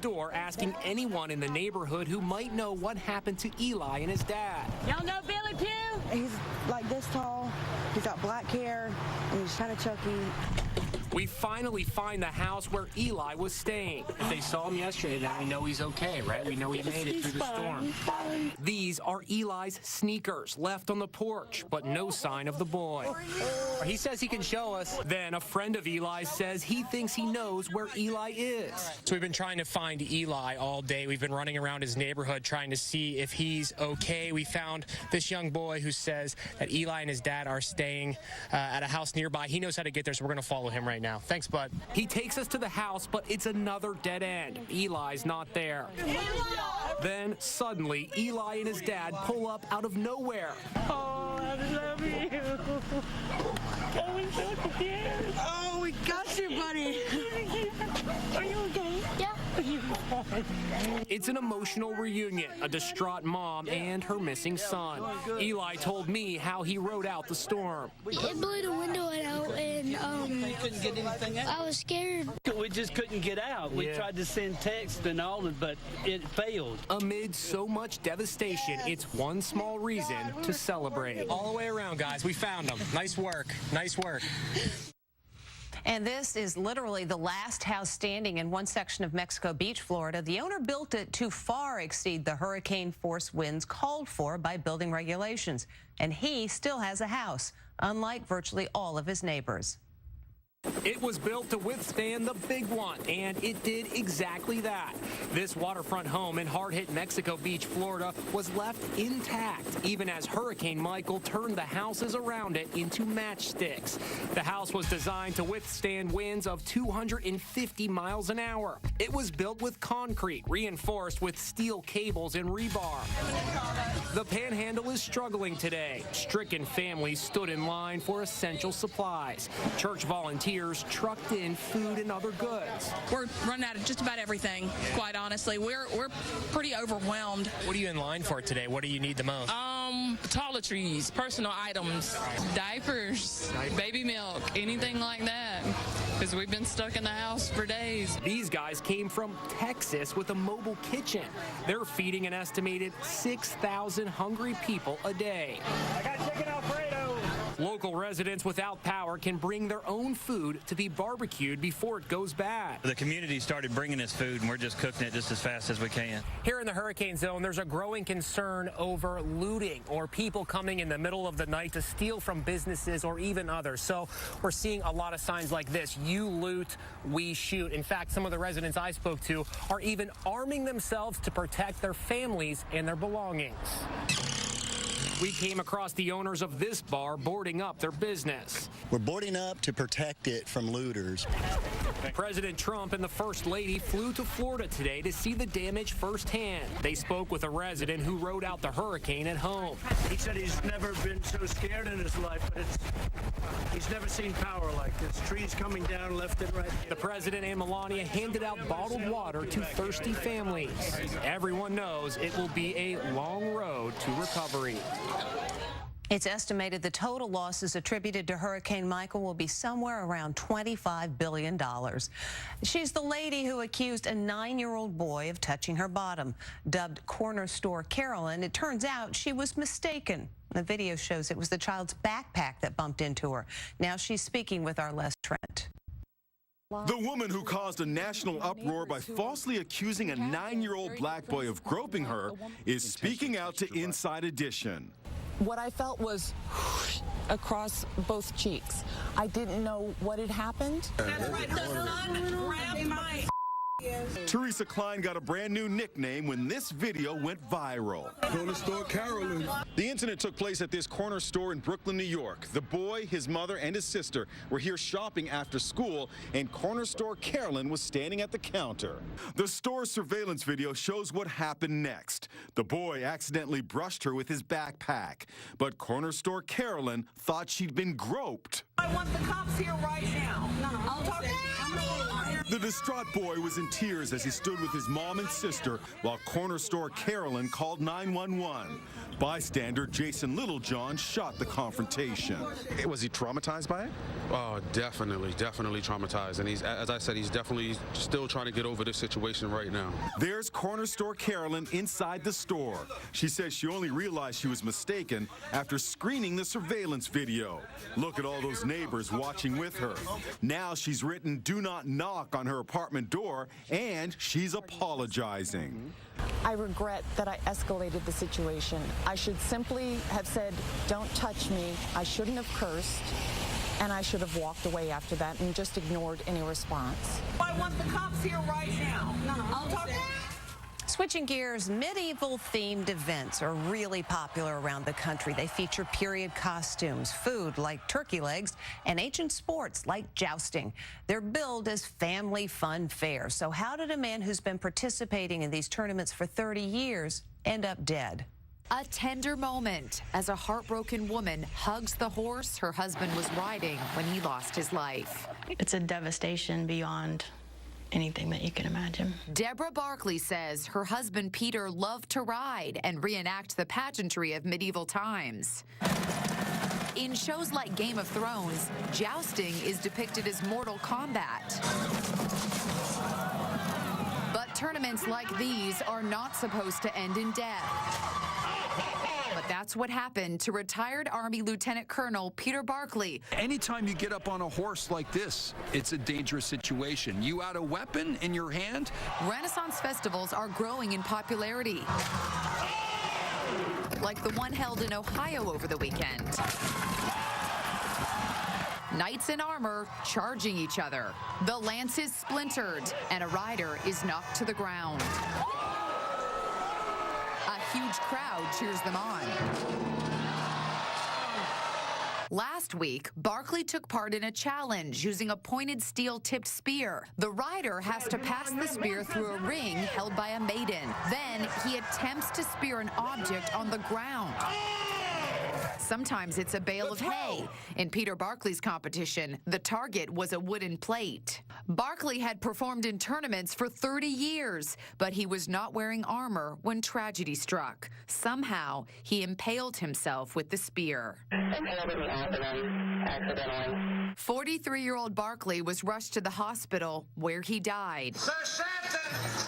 door asking anyone in the neighborhood who might know what happened to Eli and his dad. Y'all know Billy Pugh? He's like this tall, he's got black hair, and he's kind of chunky. We finally find the house where Eli was staying. If they saw him yesterday, then we know he's okay, right? We know he made it through the storm. These are Eli's sneakers left on the porch, but no sign of the boy. He says he can show us. Then a friend of Eli's says he thinks he knows where Eli is. So we've been trying to find Eli all day. We've been running around his neighborhood trying to see if he's okay. We found this young boy who says that Eli and his dad are staying at a house nearby. He knows how to get there, so we're going to follow him right now. Thanks, bud. He takes us to the house, but it's another dead end. Eli's not there. Eli! Then, suddenly, Eli and his dad pull up out of nowhere. Oh, I love you. Oh, we so scared. Oh, we got you, buddy. Are you okay? Yeah. It's an emotional reunion, a distraught mom and her missing son. Eli told me how he rode out the storm. It blew the window out, and You couldn't get anything out? I was scared. We just couldn't get out. We tried to send text and all, but it failed. Amid so much devastation, it's one small reason to celebrate. All the way around, guys. We found him. Nice work. Nice work. And this is literally the last house standing in one section of Mexico Beach, Florida. The owner built it to far exceed the hurricane force winds called for by building regulations. And he still has a house, unlike virtually all of his neighbors. It was built to withstand the big one, and it did exactly that. This waterfront home in hard-hit Mexico Beach, Florida, was left intact, even as Hurricane Michael turned the houses around it into matchsticks. The house was designed to withstand winds of 250 miles an hour. It was built with concrete, reinforced with steel cables and rebar. The Panhandle is struggling today. Stricken families stood in line for essential supplies. Church volunteers trucked in food and other goods. We're running out of just about everything, quite honestly. We're pretty overwhelmed. What are you in line for today? What do you need the most? Toiletries, personal items, diapers, baby milk, anything like that, because we've been stuck in the house for days. These guys came from Texas with a mobile kitchen. They're feeding an estimated 6,000 hungry people a day. I got chicken Alfredo. Local residents without power can bring their own food to be barbecued before it goes bad. The community started bringing us food, and we're just cooking it just as fast as we can. Here in the hurricane zone, there's a growing concern over looting or people coming in the middle of the night to steal from businesses or even others. So we're seeing a lot of signs like this. You loot, we shoot. In fact, some of the residents I spoke to are even arming themselves to protect their families and their belongings. We came across the owners of this bar boarding up their business. We're boarding up to protect it from looters. President Trump and the First Lady flew to Florida today to see the damage firsthand. They spoke with a resident who rode out the hurricane at home. He said he's never been so scared in his life, but he's never seen power like this. Trees coming down left and right. The president and Melania handed out bottled water to thirsty families. Everyone knows it will be a long road to recovery. It's estimated the total losses attributed to Hurricane Michael will be somewhere around $25 billion. She's the lady who accused a 9-year-old boy of touching her bottom. Dubbed Corner Store Carolyn, it turns out she was mistaken. The video shows it was the child's backpack that bumped into her. Now she's speaking with our Les Trent. The woman who caused a national uproar by falsely accusing a 9-year-old black boy of groping her is speaking out to Inside Edition. What I felt was across both cheeks. I didn't know what had happened. Teresa Klein got a brand new nickname when this video went viral. Corner Store Carolyn. The incident took place at this corner store in Brooklyn, New York. The boy, his mother, and his sister were here shopping after school, and Corner Store Carolyn was standing at the counter. The store's surveillance video shows what happened next. The boy accidentally brushed her with his backpack, but Corner Store Carolyn thought she'd been groped. I want the cops here right now. The distraught boy was in tears as he stood with his mom and sister while corner store Carolyn called 911. Bystander Jason Littlejohn shot the confrontation. Was he traumatized by it? Oh, definitely traumatized. And he's, as I said, he's definitely still trying to get over this situation right now. There's corner store Carolyn inside the store. She says she only realized she was mistaken after screening the surveillance video. Look at all those neighbors watching with her. Now she's written "Do not knock" on her apartment door, and she's apologizing. I regret that I escalated the situation. I should simply have said, "Don't touch me." I shouldn't have cursed, and I should have walked away after that and just ignored any response. I want the cops here right now. I'll talk to you. Switching gears, medieval-themed events are really popular around the country. They feature period costumes, food like turkey legs, and ancient sports like jousting. They're billed as family fun fairs. So how did a man who's been participating in these tournaments for 30 years end up dead? A tender moment as a heartbroken woman hugs the horse her husband was riding when he lost his life. It's a devastation beyond anything that you can imagine. Deborah Barkley says her husband Peter loved to ride and reenact the pageantry of medieval times. In shows like Game of Thrones, jousting is depicted as mortal combat. But tournaments like these are not supposed to end in death. But that's what happened to retired Army Lieutenant Colonel Peter Barkley. Anytime you get up on a horse like this, it's a dangerous situation. You had a weapon in your hand. Renaissance festivals are growing in popularity, like the one held in Ohio over the weekend. Knights in armor charging each other. The lance is splintered, and a rider is knocked to the ground. A huge crowd cheers them on. Last week, Barkley took part in a challenge using a pointed steel-tipped spear. The rider has to pass the spear through a ring held by a maiden. Then he attempts to spear an object on the ground. Sometimes it's a bale of hay. In Peter Barkley's competition, the target was a wooden plate. Barkley had performed in tournaments for 30 years, but he was not wearing armor when tragedy struck. Somehow, he impaled himself with the spear. 43-year-old Barkley was rushed to the hospital where he died.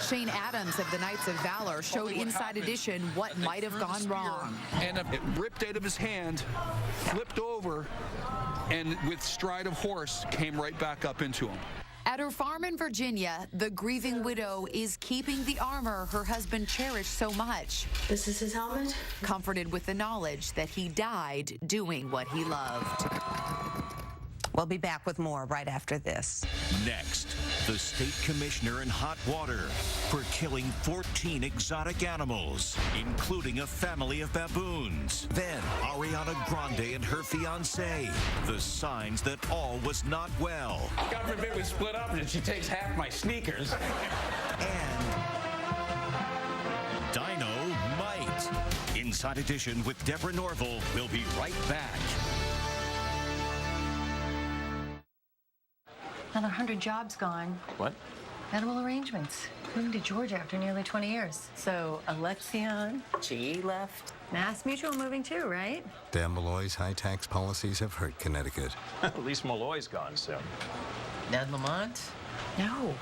Shane Adams of the Knights of Valor showed Inside Edition what might have gone wrong. And it ripped out of his hand, flipped over, and with stride of horse came right back up into him. At her farm in Virginia, the grieving widow is keeping the armor her husband cherished so much. This is his helmet? Comforted with the knowledge that he died doing what he loved. We'll be back with more right after this. Next, the state commissioner in hot water for killing 14 exotic animals, including a family of baboons. Then, Ariana Grande and her fiancé. The signs that all was not well. God forbid we split up and she takes half my sneakers. And Dynamite. Inside Edition with Deborah Norville. We'll be right back. Another 100 jobs gone. What? Animal arrangements. Moving to Georgia after nearly 20 years. So Alexion, GE left. Mass Mutual moving too, right? Dan Malloy's high tax policies have hurt Connecticut. At least Malloy's gone soon. Ned Lamont? No,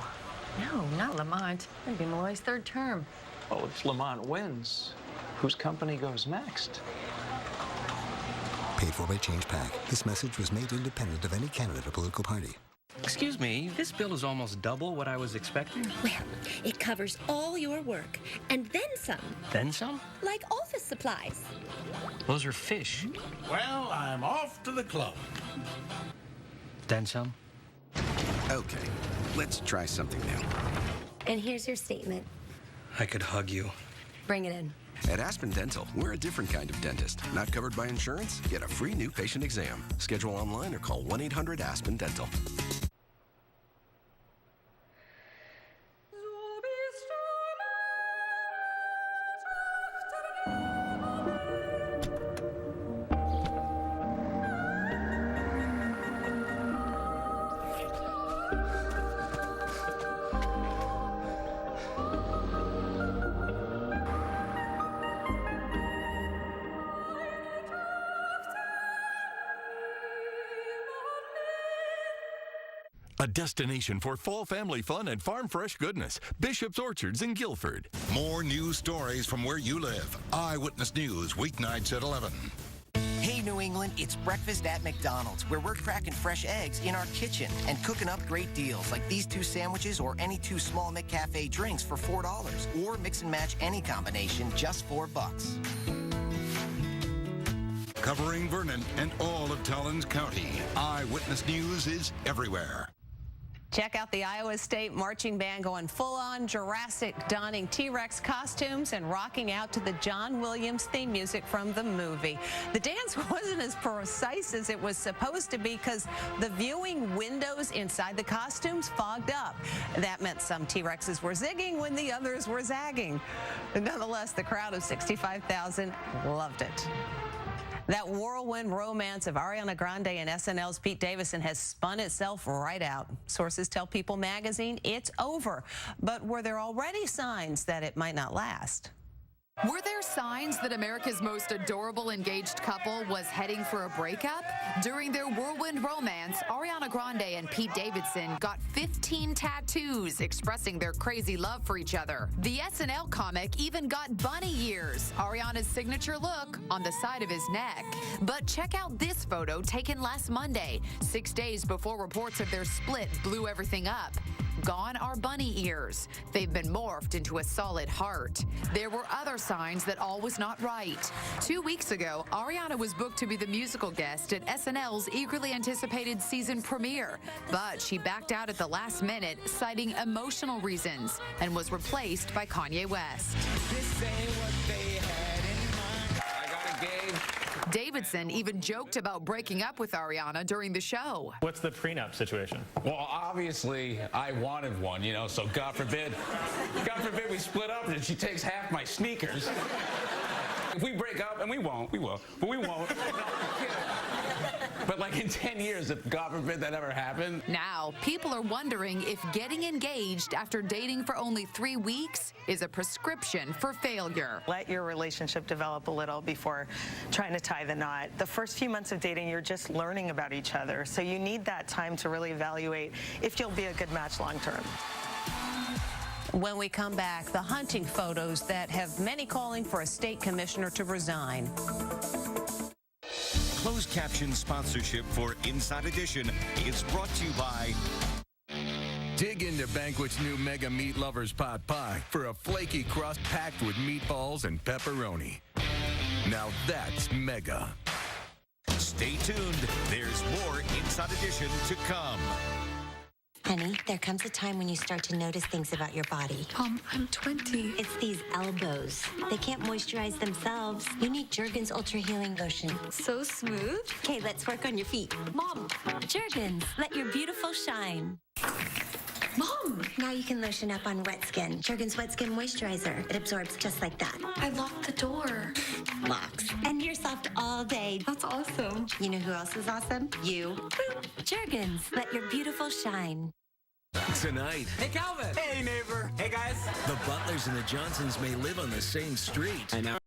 not Lamont. It'd be Malloy's third term. Well, if Lamont wins, whose company goes next? Paid for by Change Pack. This message was made independent of any candidate or political party. Excuse me, this bill is almost double what I was expecting. Well, it covers all your work, and then some. Then some? Like office supplies. Those are fish. Well, I'm off to the club. Then some? Okay, let's try something new. And here's your statement. I could hug you. Bring it in. At Aspen Dental, we're a different kind of dentist. Not covered by insurance? Get a free new patient exam. Schedule online or call 1-800-ASPEN-DENTAL. a destination for fall family fun and farm fresh goodness. Bishop's Orchards in Guilford. More news stories from where you live. Eyewitness News, weeknights at 11. Hey, New England, it's breakfast at McDonald's, where we're cracking fresh eggs in our kitchen and cooking up great deals like these 2 sandwiches or any 2 small McCafe drinks for $4, or mix and match any combination, just $4. Covering Vernon and all of Tallins County, Eyewitness News is everywhere. Check out the Iowa State Marching Band going full-on Jurassic, donning T-Rex costumes and rocking out to the John Williams theme music from the movie. The dance wasn't as precise as it was supposed to be because the viewing windows inside the costumes fogged up. That meant some T-Rexes were zigging when the others were zagging. Nonetheless, the crowd of 65,000 loved it. That whirlwind romance of Ariana Grande and SNL's Pete Davidson has spun itself right out. Sources tell People magazine it's over. But were there already signs that it might not last? Were there signs that America's most adorable engaged couple was heading for a breakup? During their whirlwind romance, Ariana Grande and Pete Davidson got 15 tattoos expressing their crazy love for each other. The SNL comic even got bunny ears, Ariana's signature look, on the side of his neck. But check out this photo taken last Monday, 6 days before reports of their split blew everything up. Gone are bunny ears. They've been morphed into a solid heart. There were other signs that all was not right. 2 weeks ago, Ariana was booked to be the musical guest at SNL's eagerly anticipated season premiere, but she backed out at the last minute, citing emotional reasons, and was replaced by Kanye West. This ain't what they had in mind. I got engaged. Davidson even joked about breaking up with Ariana during the show. What's the prenup situation? Well, obviously, I wanted one, you know, so God forbid we split up and she takes half my sneakers. If we break up, and we will, but we won't. But like in 10 years, if God forbid that ever happened. Now, people are wondering if getting engaged after dating for only 3 weeks is a prescription for failure. Let your relationship develop a little before trying to tie the knot. The first few months of dating, you're just learning about each other. So you need that time to really evaluate if you'll be a good match long term. When we come back, the hunting photos that have many calling for a state commissioner to resign. Closed caption sponsorship for Inside Edition is brought to you by... Dig into Banquet's new Mega Meat Lovers Pot Pie for a flaky crust packed with meatballs and pepperoni. Now that's mega. Stay tuned. There's more Inside Edition to come. Honey, there comes a time when you start to notice things about your body. I'm 20. It's these elbows. They can't moisturize themselves. You need Jergens Ultra Healing Lotion. So smooth. Okay, let's work on your feet. Mom. Jergens, let your beautiful shine. Mom! Now you can lotion up on wet skin. Jergens Wet Skin Moisturizer. It absorbs just like that. I locked the door. Locks. And you're soft all day. That's awesome. You know who else is awesome? You. Jergens, let your beautiful shine. Tonight. Hey, Calvin. Hey, neighbor. Hey, guys. The Butlers and the Johnsons may live on the same street. I know.